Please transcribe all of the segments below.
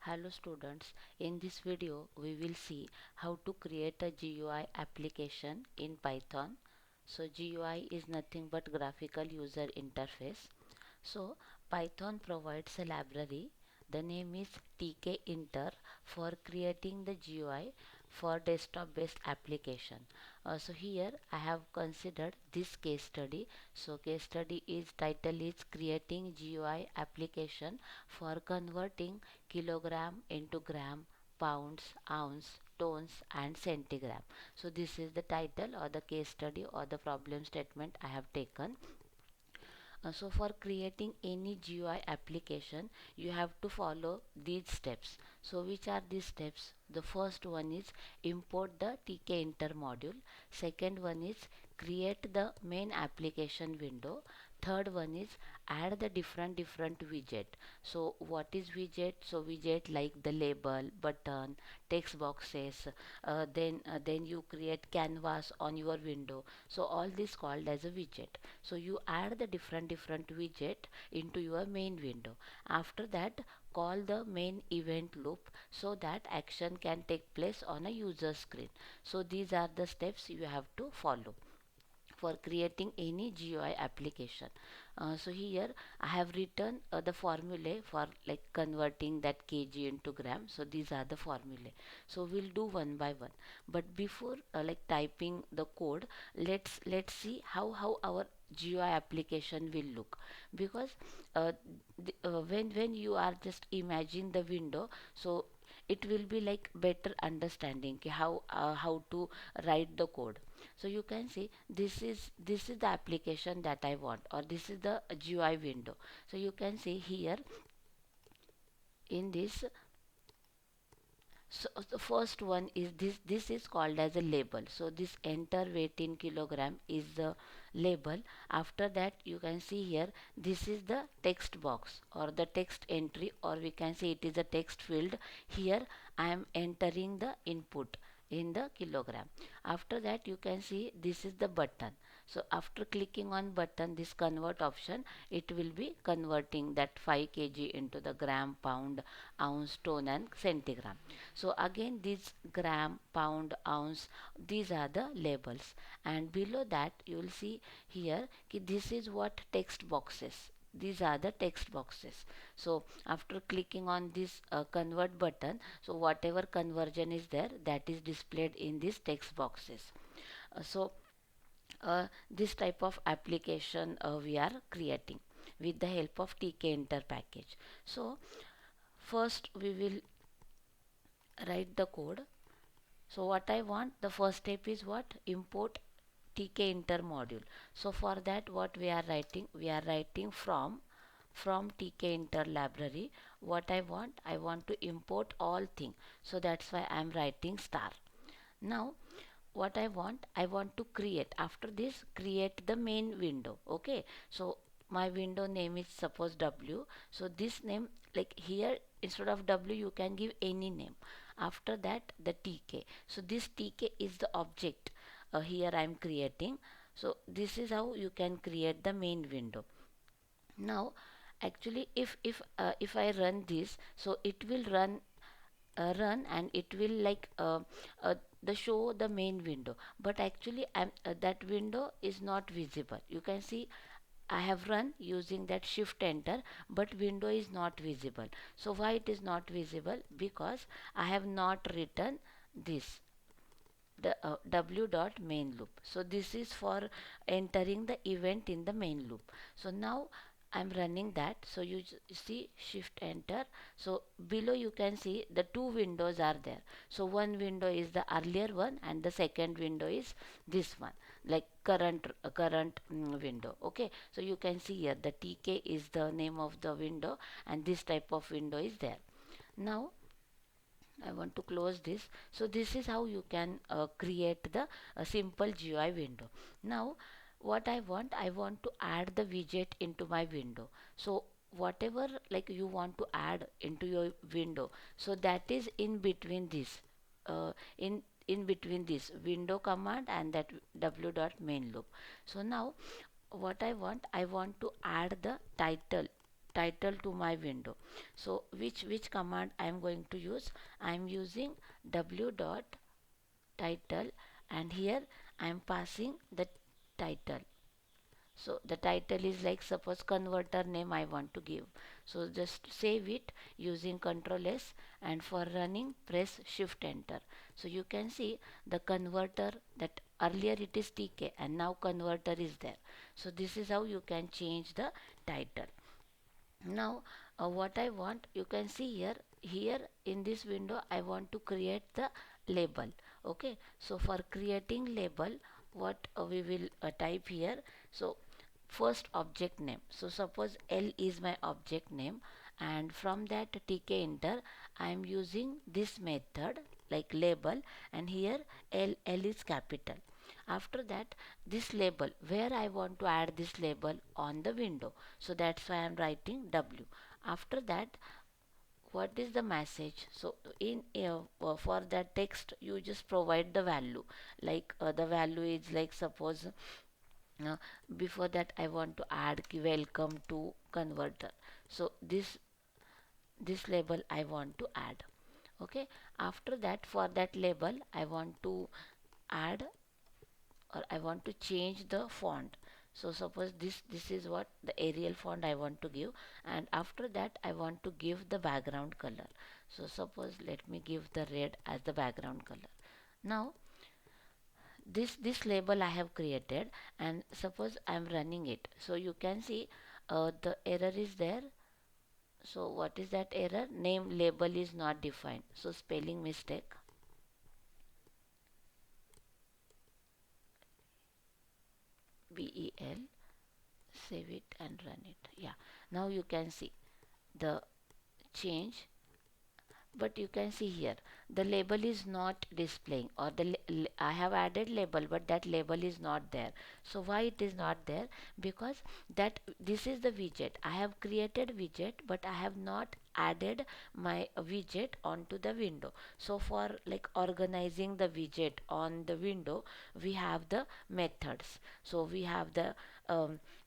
Hello students, in this video we will see how to create a GUI application in Python. So GUI is nothing but graphical user interface. So Python provides a library. The name is Tkinter for creating the GUI for desktop based application. So here I have considered this case study. So case study is title is creating GUI application for converting kilogram into gram, pounds, ounce, tons and centigram. So this is the title or the case study or the problem statement I have taken. So for creating any GUI application, you have to follow these steps. So which are these steps? The first one is import the Tkinter module. Second one is create the main application window. Third one is add the different widget. So what is widget? So widget like the label, button, text boxes. Then you create canvas on your window. So all this called as a widget. So you add the different widget into your main window. After that, call the main event loop so that action can take place on a user screen. So these are the steps you have to follow for creating any GUI application. So here I have written the formulae for like converting that kg into gram. So these are the formulae. So we'll do one by one. But before like typing the code, let's see how our GUI application will look, because when you are just imagine the window, so it will be like better understanding how to write the code. So you can see this is the application that I want, or this is the GUI window. So you can see here in this. So the first one is this is called as a label. So this enter weight in kilogram is the label. After that you can see here this is the text box or the text entry, or we can say it is a text field. Here I am entering the input in the kilogram. After that you can see this is the button. So after clicking on button, this convert option, it will be converting that 5 kg into the gram, pound, ounce, ton and centigram. So again this gram, pound, ounce, these are the labels, and below that you will see here this is what text boxes. These are the text boxes. So after clicking on this convert button, so whatever conversion is there, that is displayed in these text boxes. This type of application we are creating with the help of Tkinter package. So first we will write the code. So what I want, the first step is what? Import Tkinter module. So for that what we are writing? We are writing from Tkinter library. What I want to import all thing. So that's why I am writing star. Now what I want to create, after this create the main window. Okay, so my window name is suppose W. So this name, like here instead of W you can give any name. After that the TK. So this TK is the object here I am creating. So this is how you can create the main window. Now actually if I run this, so it will run and it will like the show the main window, but actually that window is not visible. You can see I have run using that shift enter, but window is not visible. So why it is not visible? Because I have not written this, the w dot main loop. So this is for entering the event in the main loop. So now I'm running that. So you see shift enter. So below you can see the two windows are there. So one window is the earlier one and the second window is this one, like current window. Okay, so you can see here the TK is the name of the window and this type of window is there. Now I want to close this. So this is how you can create the simple GUI window. Now I want to add the widget into my window. So whatever like you want to add into your window, so that is in between this, in between this window command and that w dot main loop. So now I want to add the title to my window. So which command I am going to use? I am using w dot title, and here I am passing the title. So the title is like, suppose converter name I want to give. So just save it using Ctrl S, and for running press Shift Enter. So you can see the converter, that earlier it is TK and now converter is there. So this is how you can change the title. Now what I want, you can see here in this window I want to create the label. Okay, so for creating label, what we will type here. So first object name, so suppose L is my object name, and from that Tkinter I am using this method like label, and here L is capital. After that, this label, where I want to add this label on the window, so that's why I am writing W. After that, what is the message? So in for that text you just provide the value, like the value is like, suppose uh, before that I want to add welcome to converter. So this label I want to add. Okay, after that, for that label I want to add, or I want to change the font. So suppose this is what the Arial font I want to give, and after that I want to give the background color. So suppose let me give the red as the background color. Now this label I have created, and suppose I am running it. So you can see the error is there. So what is that error? Name label is not defined. So spelling mistake. BEL, save it and run it. Yeah, now you can see the change, but you can see here the label is not displaying, or I have added label but that label is not there. So why it is not there? Because that this is the widget, I have created widget but I have not added my widget onto the window. So for like organizing the widget on the window, we have the methods. So we have the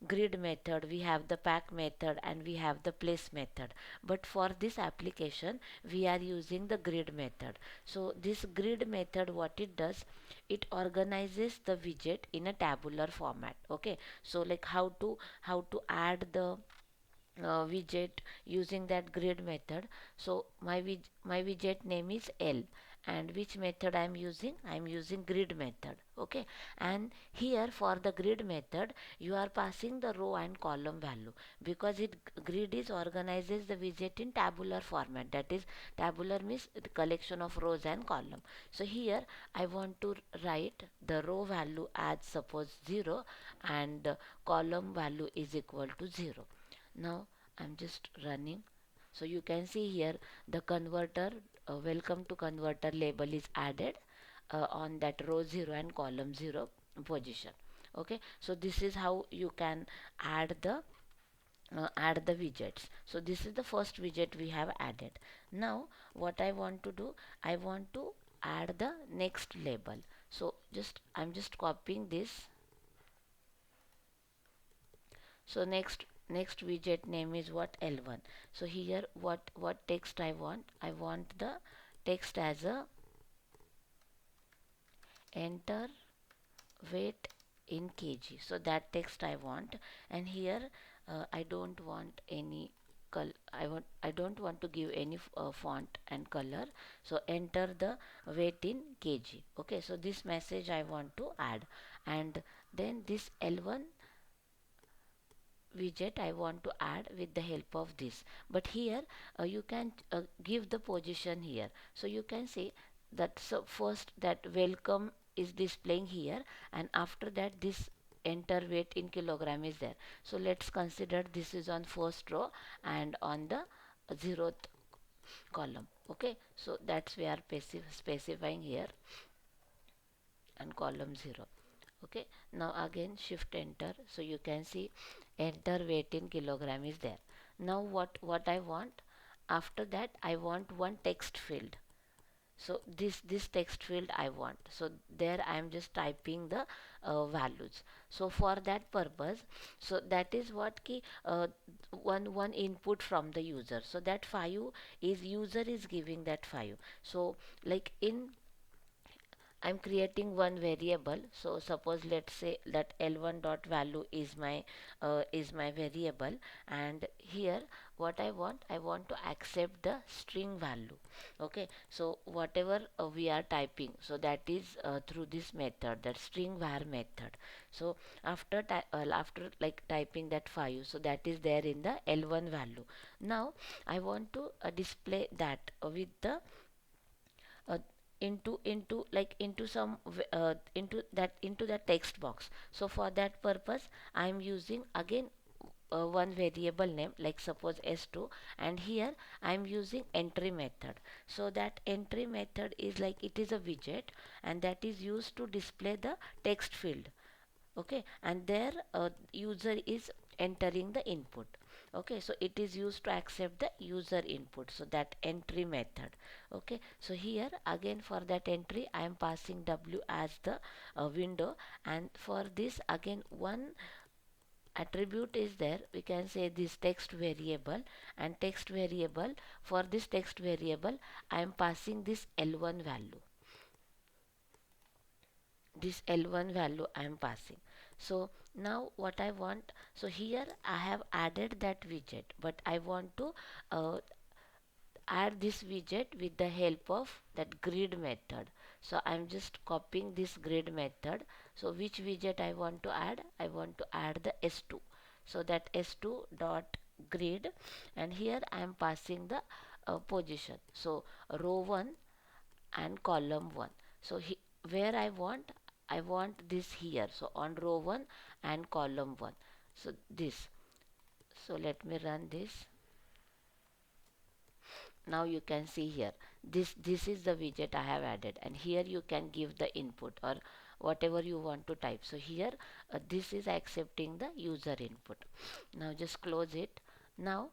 grid method, we have the pack method, and we have the place method. But for this application we are using the grid method. So this grid method, what it does, it organizes the widget in a tabular format. Okay, so like how to add the widget using that grid method. So my widget name is L, and which method I am using? I am using grid method. Okay, and here for the grid method you are passing the row and column value, because it grid is organizes the widget in tabular format. That is, tabular means the collection of rows and column. So here I want to write the row value as suppose 0, and the column value is equal to 0. Now I'm just running. So you can see here the converter, welcome to converter label is added on that row 0 and column 0 position. Okay, so this is how you can add the widgets. So this is the first widget we have added. Now what I want to do, I want to add the next label. So I'm just copying this. So next widget name is what? L1. So here what text I want? I want the text as a enter weight in kg. So that text I want, and here I don't want any I don't want to give any font and color. So enter the weight in kg. Okay, so this message I want to add, and then this L1 widget I want to add with the help of this. But here you can give the position here. So you can see that, so first that welcome is displaying here, and after that this enter weight in kilogram is there. So let's consider this is on first row and on the zeroth column. Okay, so that's we are specifying here, and column 0. Okay, now again shift enter. So you can see enter weight in kilogram is there. Now what I want, after that I want one text field. So this text field I want, so there I am just typing the values. So for that purpose, so that is what key one input from the user, so that 5 is user is giving that 5. So like in I'm creating one variable. So suppose let's say that L1 dot value is my variable, and here what I want to accept the string value. Okay, so whatever we are typing, so that is through this method, that string var method. So after like typing that 5, so that is there in the L1 value. Now I want to display that with the uh, into like into some into that text box. So for that purpose I am using again one variable name, like suppose s2, and here I am using entry method. So that entry method is like it is a widget, and that is used to display the text field. Okay, and there user is entering the input. Okay, so it is used to accept the user input, so that entry method. Okay, so here again for that entry I am passing w as the window, and for this again one attribute is there, we can say this text variable. And text variable, for this text variable I am passing this l1 value, this L1 value I am passing. So now what I want, so here I have added that widget, but I want to uh, add this widget with the help of that grid method. So I'm just copying this grid method. So which widget I want to add? I want to add the S2. So that S2 dot grid, and here I am passing the position. So row 1 and column 1. So where I want this here, so on row 1 and column 1. So this, so let me run this. Now you can see here, this is the widget I have added, and here you can give the input or whatever you want to type. So here this is accepting the user input. Now just close it. Now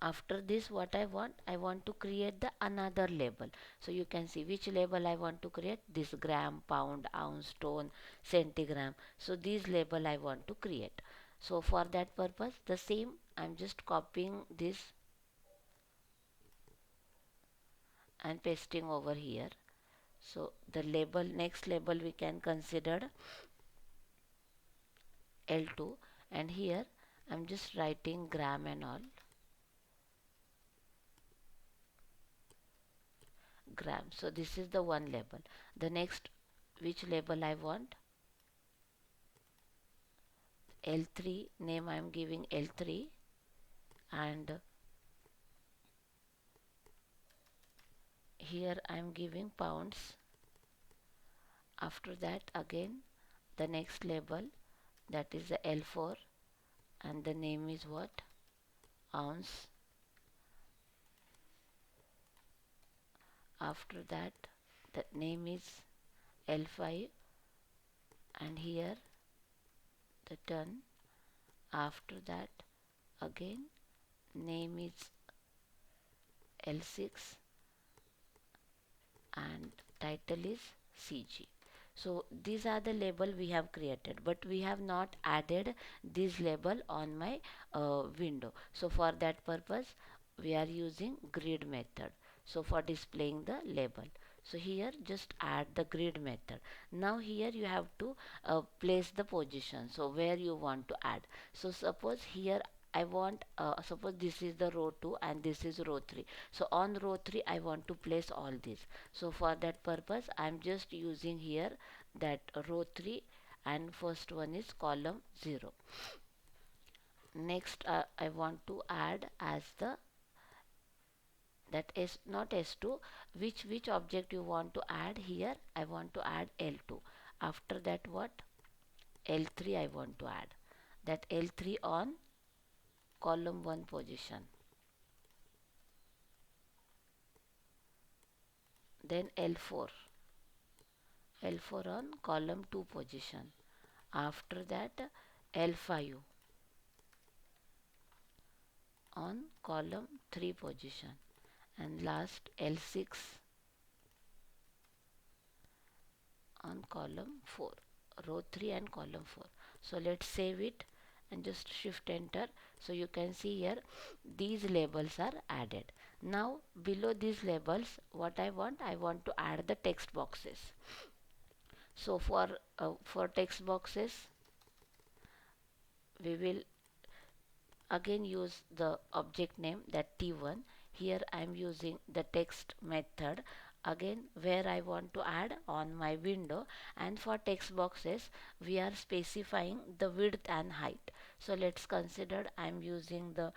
after this what I want to create the another label. So you can see which label I want to create, this gram, pound, ounce, stone, centigram. So these label I want to create. So for that purpose the same, I'm just copying this and pasting over here. So the label, next label we can consider L2, and here I'm just writing gram and all, gram. So this is the one label. The next, which label I want, L3, name I am giving L3, and here I am giving pounds. After that again the next label, that is the L4, and the name is what, ounce. After that the name is L5, and here the ton. After that again name is L6, and title is CG. So these are the label we have created, but we have not added this label on my window. So for that purpose we are using grid method, so for displaying the label. So here just add the grid method. Now here you have to place the position, so where you want to add. So suppose here I want, suppose this is the row 2 and this is row 3. So on row 3 I want to place all these. So for that purpose I am just using here that row 3, and first one is column 0. Next I want to add as the, that is not S2, which object you want to add. Here I want to add L2. After that what, L3 I want to add, that L3 on column 1 position. Then L4 on column 2 position. After that L5 on column 3 position, and last L6 on column 4, row 3 and column 4. So let's save it and just shift enter. So you can see here these labels are added. Now below these labels, what I want to add the text boxes. So for text boxes, we will again use the object name, that T1. Here I am using the text method again, where I want to add on my window, and for text boxes we are specifying the width and height. So let's consider I am using the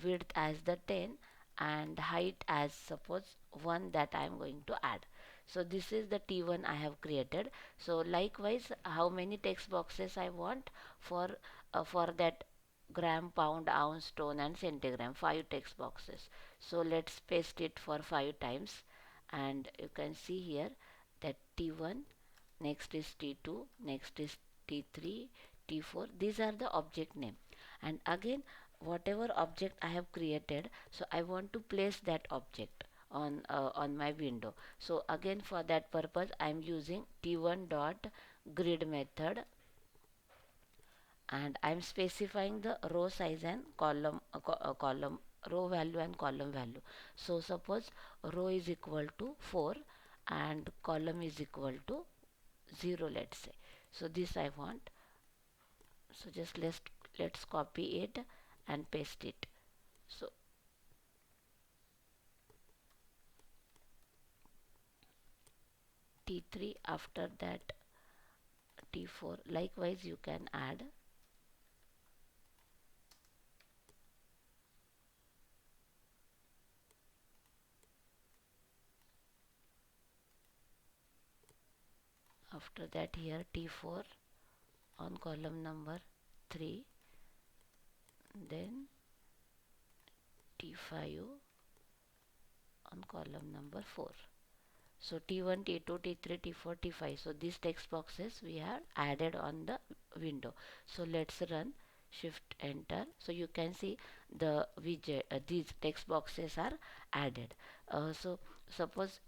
width as the 10 and height as suppose 1 that I am going to add. So this is the T1 I have created. So likewise, how many text boxes I want for that gram, pound, ounce, stone and centigram, 5 text boxes. So let's paste it for 5 times, and you can see here that T1, next is T2, next is T3, T4. These are the object name, and again whatever object I have created, so I want to place that object on my window. So again for that purpose I am using T1 dot grid method, and I'm specifying the row size and column row value and column value. So suppose row is equal to 4 and column is equal to 0, let's say. So this I want. So just let's copy it and paste it. So T3, after that T4, likewise you can add. After that here T4 on column number 3, then T5 on column number 4. So T1, T2, T3, T4, T5. So these text boxes we have added on the window. So let's run, shift enter. So you can see the widget, these text boxes are added. So suppose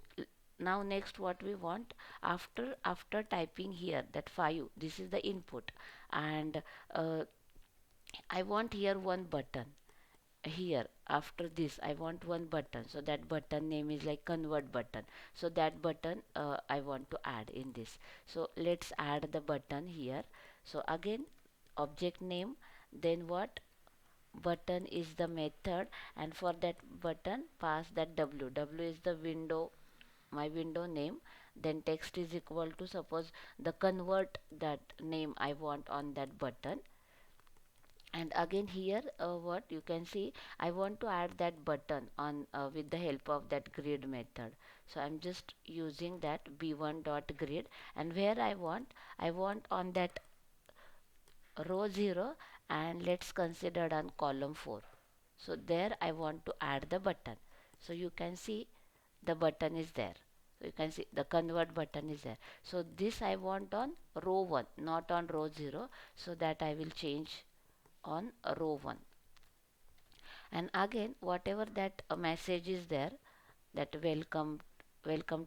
now next what we want, after typing here that 5, this is the input, and I want here one button. Here after this I want one button, so that button name is like convert button. So that button I want to add in this. So let's add the button here. So again object name, then what, button is the method, and for that button pass that w is the window, my window name, then text is equal to suppose the convert that name I want on that button. And again here what you can see, I want to add that button on with the help of that grid method. So I'm just using that b1 dot grid, and where I want on that row 0, and let's consider on column 4. So there I want to add the button. So you can see the button is there. So you can see the convert button is there. So this I want on row 1, not on row 0. So that I will change on row 1. And again whatever that message is there, that welcome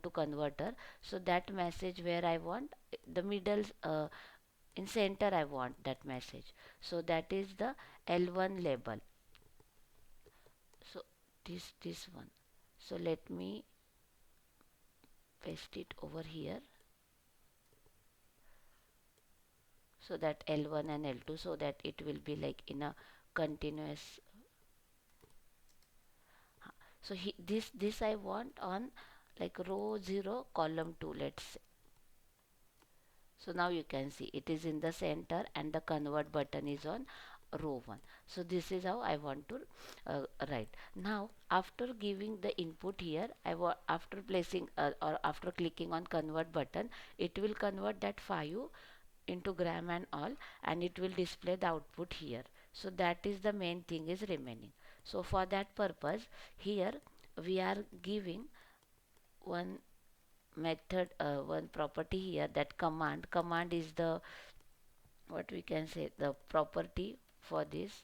to converter, so that message where I want the middle, in center I want that message. So that is the L1 label. So this one. So let me paste it over here, so that L1 and L2, so that it will be like in a continuous. So this I want on like row 0 column 2, let's say. So now you can see it is in the center and the convert button is on row 1. So this is how I want to write. Now after giving the input here, after placing or after clicking on convert button, it will convert that 5 into gram and all, and it will display the output here. So that is the main thing is remaining. So for that purpose here we are giving one method, one property here, that command is the, what we can say, the property for this.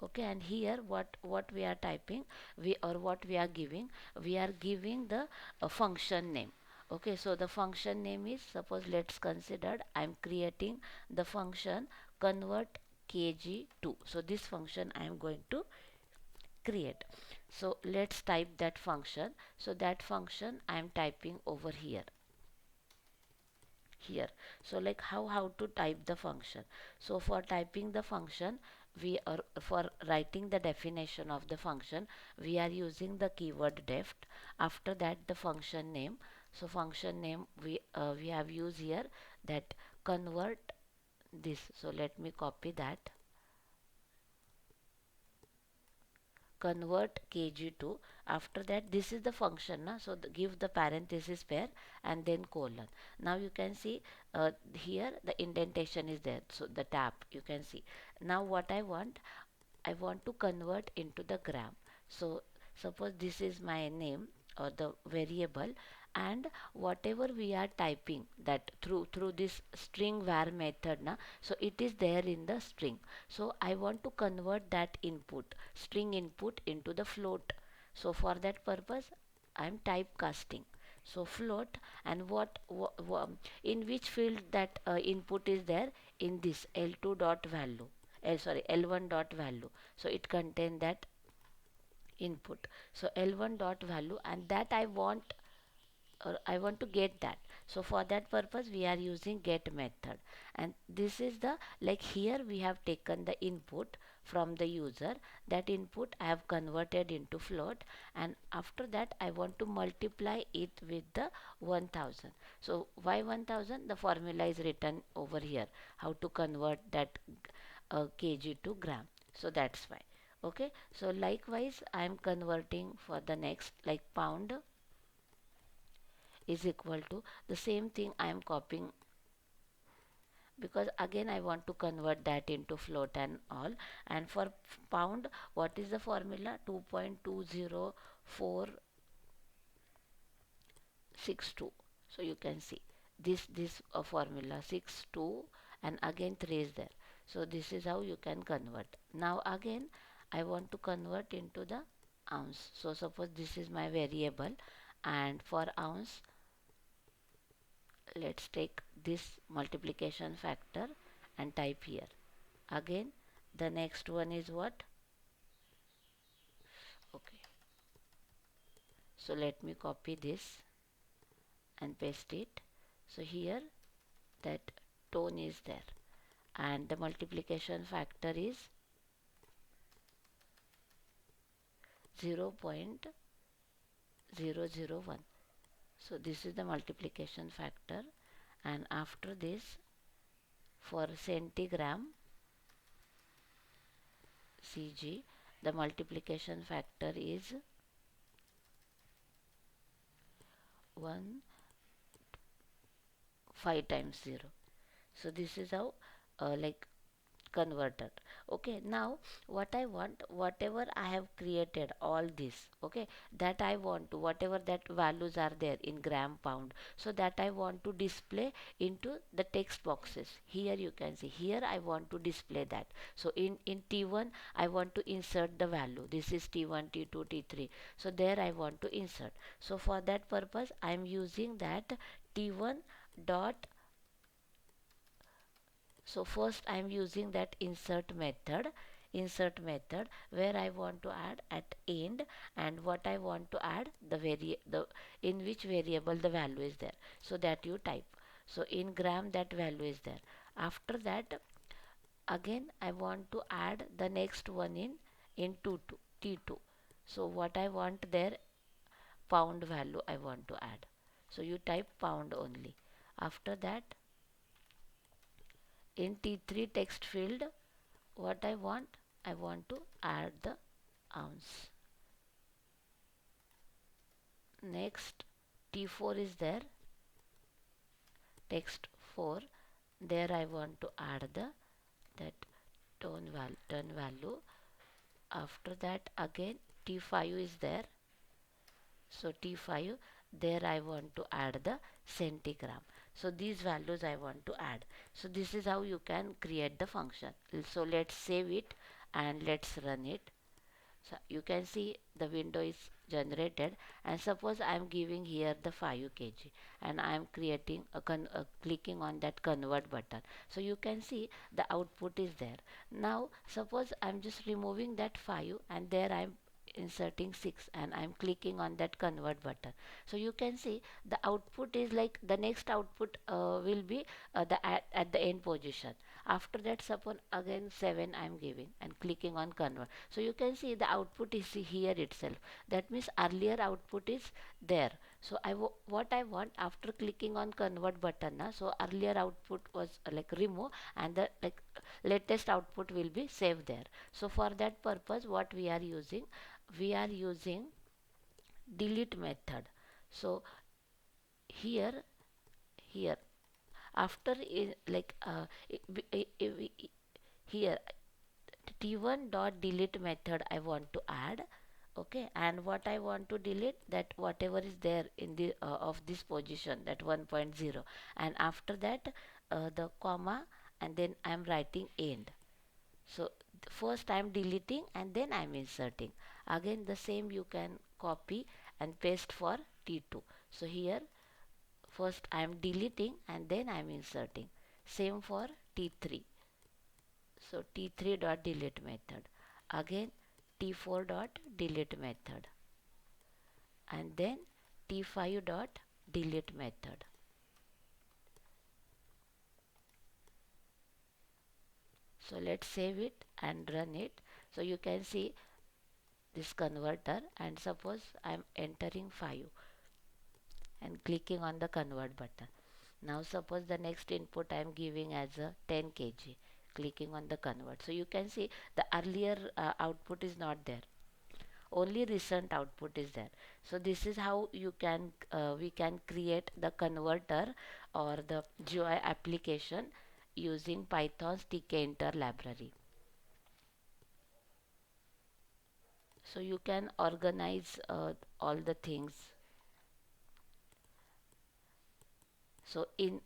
Okay, and here what we are typing, we or what we are giving the function name. Okay, so the function name is, suppose let's consider I'm creating the function convert kg2. So this function I am going to create. So let's type that function. So that function I am typing over here. So like how to type the function. So for typing the function, we are for writing the definition of the function, we are using the keyword def. After that the function name. So function name we have used here, that convert this. So let me copy that, convert kg2. After that this is the function na, so give the parenthesis pair and then colon. Now you can see here the indentation is there, so the tab you can see. Now what I want to convert into the gram. So suppose this is my name or the variable, and whatever we are typing that through this string var method na, so it is there in the string. So I want to convert that input, string input, into the float. So for that purpose I am typecasting. So float, and in which field that input is there, in this L2 dot value, sorry, L1 dot value. So it contain that input. So L1 dot value, and that I want to get that. So for that purpose we are using get method, and this is the, like here we have taken the input from the user. That input I have converted into float, and after that I want to multiply it with the 1000. So why 1000? The formula is written over here, how to convert that kg to gram. So that's why. Okay, so likewise I am converting for the next, like pound is equal to the same thing I am copying, because again I want to convert that into float and all. And for pound, what is the formula? 2.20462. So you can see this formula 62, and again 3 is there. So this is how you can convert. Now again I want to convert into the ounce. So suppose this is my variable, and for ounce let's take this multiplication factor and type here. Again the next one is what? Okay, so let me copy this and paste it. So here that tone is there, and the multiplication factor is 0.001. So this is the multiplication factor, and after this for centigram Cg, the multiplication factor is 1 5 times 0. So this is how like converted. Okay, now what I want, whatever I have created all this, okay, that I want to, whatever that values are there in gram, pound, so that I want to display into the text boxes. Here you can see, here I want to display that. So in T1 I want to insert the value, this is T1, T2, T3. So there I want to insert. So for that purpose I am using that T1 dot. So first I am using that insert method where I want to add at end, and what I want to add, the in which variable the value is there, so that you type. So in gram that value is there. After that again I want to add the next one in T2. So what I want there, pound value I want to add. So you type pound only. After that in T3 text field, what I want to add the ounce. Next T4 is there, text 4, there I want to add the that ton value. After that again T5 is there, so T5, there I want to add the centigram. So these values I want to add. So this is how you can create the function. So let's save it and let's run it. So you can see the window is generated, and suppose I am giving here the 5 kg and I am creating clicking on that convert button. So you can see the output is there. Now suppose I am just removing that 5 and there I am inserting 6 and I'm clicking on that convert button. So you can see the output is like the next output will be at the end position. After that, suppose again 7 I'm giving and clicking on convert. So you can see the output is here itself. That means earlier output is there. So what I want after clicking on convert button na, so earlier output was like remove and the like latest output will be saved there. So for that purpose what we are using delete method. So here here after like here t1 dot delete method I want to add. Okay, and what I want to delete that whatever is there in the of this position, that 1.0, and after that the comma, and then I am writing end. So first I am deleting and then I am inserting. Again the same you can copy and paste for T2. So here first I am deleting and then I am inserting. Same for T3. So T3 dot delete method. Again T4 dot delete method. And then T5 dot delete method. So let's save it and run it. So you can see this converter, and suppose I am entering 5 and clicking on the convert button. Now suppose the next input I am giving as a 10 kg, clicking on the convert. So you can see the earlier output is not there. Only recent output is there. So this is how you can we can create the converter or the GUI application using Python's Tkinter library. So you can organize all the things. So in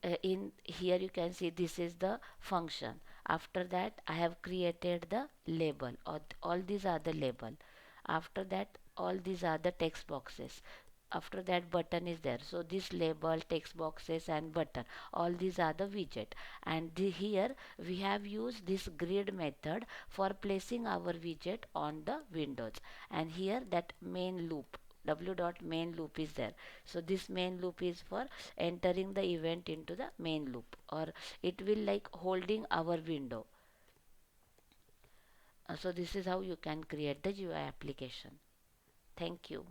here you can see this is the function. After that I have created the label, or all these are the label. After that all these are the text boxes. After that button is there. So this label, text boxes and button, all these are the widget. And here we have used this grid method for placing our widget on the windows. And here that main loop, w dot main loop is there. So this main loop is for entering the event into the main loop, or it will like holding our window. So this is how you can create the GUI application. Thank you.